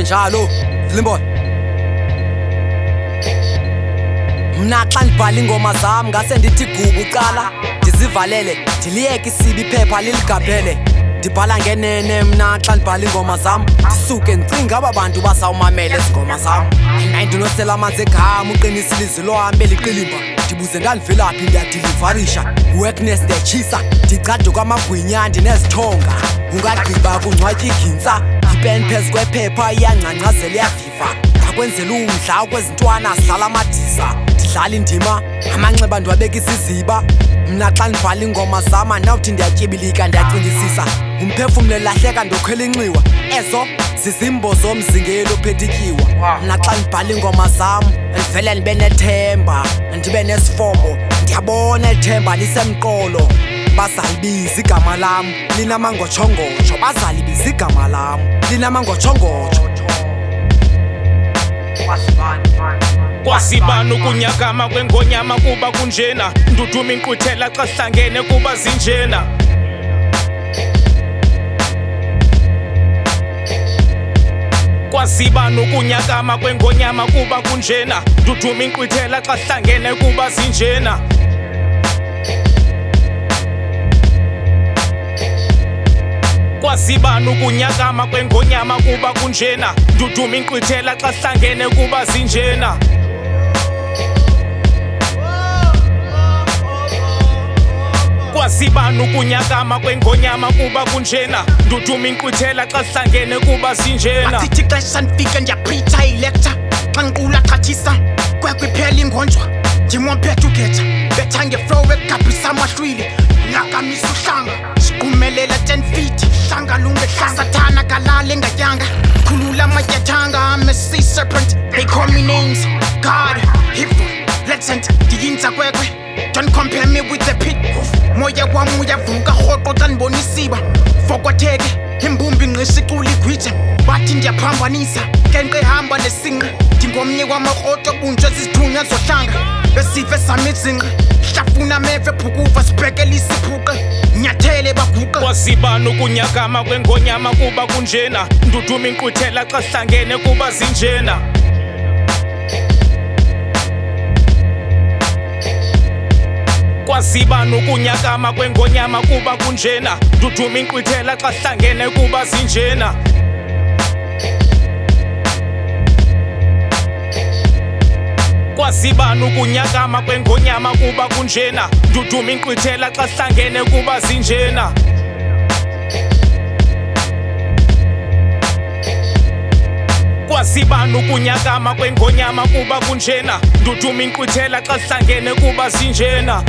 njalo Slimbona. Mna xa ndibhala ingoma zam ngase ndithi gubu uqala ndizivalele ndiliyeke isibi iphepha liligabhele ndibhala ngenene mna xa ndibhala ingoma zam ndisuke ndicinga aba bantu basawumamela ezi ngoma zam ndinonosela amanzi egama uqinisa ilizwi lohambe liqilimba ndibuze ndandivelaphi ndiyadilivarisha workness ndiyatshisa ndigcade kwamagwinya ndinezithonga ungagqiba kungcwatya igintsa ipeni phezu kwephepha iyangcangcazela iyaviva ndakwenzela umdla ukwezintwana sidlala amadiza ndidlala indima amanxeba ndiwabeka isiziba mna xa ndibhala ingoma zam andinawuthi ndiyatyibilika ndiyacingisisa umphefumle lahleka ndokhwela inxiwa ezo zizimbo zomzingeli ophethe ityiwa mna xa ndibhala ingoma zam ndivele ndibe nethemba ndibe nesifobo ndiyabona eli themba lisemqolo bazalibiza igama lam linamangotshongotsho bazalibiza igama lam linamangotshongotsho Kwasibani ukunyakama kwengonyama kuba kunjena nduduma inkqwithela xa sihlangene kuba zinjena Kwasibani ukunyakama kwengonyama kuba kunjena nduduma inkqwithela xa sihlangene kuba zinjena Kwasibani ukunyakama kwengonyama kuba kunjena nduduma inkqwithela xa sihlangene kuba zinjena Kwasibani ukunyakama kwengonyama kuba kunjena nduduma inkqwithela xa sihlangene kuba zinjena Asithi xesha ndifike ndiyapritha ilecture xa ndiqula xhathisa kwekwiphela ingonjwa ndimomphethe ukhetha betha ngeflow ekugabhisa amahlwili nakamisa uhlanga siqumelela 10 feet hlanga lungehlanga sathana kalala engatyanga khulula amatyathanga I'm a sea serpent they call me names God evil legend ndiyinza kwekwe don't compare me with the pit moya wam uyavuka rhoqo xa ndibona isiba fokwatheke imbumbi ngqisha icula igwitha bathi ndiyaphambanisa ngenqe ehamba nesinqe ndingomnye wamarhoqo bunjwe zizithunywa zohlanga besive sami izinqe hlafuna ameve ebhukuva sibhekele isiphuqe nyathele baguqe Kwasibani ukunyakama kwengonyama kuba kunjena nduduma inkqwithela xa sihlangene kuba zinjena Kwasibani ukunyakama kwengonyama kuba kunjena nduduma inkqwithela xa sihlangene kuba zinjena Kwasibani ukunyakama kwengonyama kuba kunjena nduduma inkqwithela xa sihlangene kuba zinjena Kwasibani ukunyakama kwengonyama kuba kunjena nduduma inkqwithela xa sihlangene kuba zinjena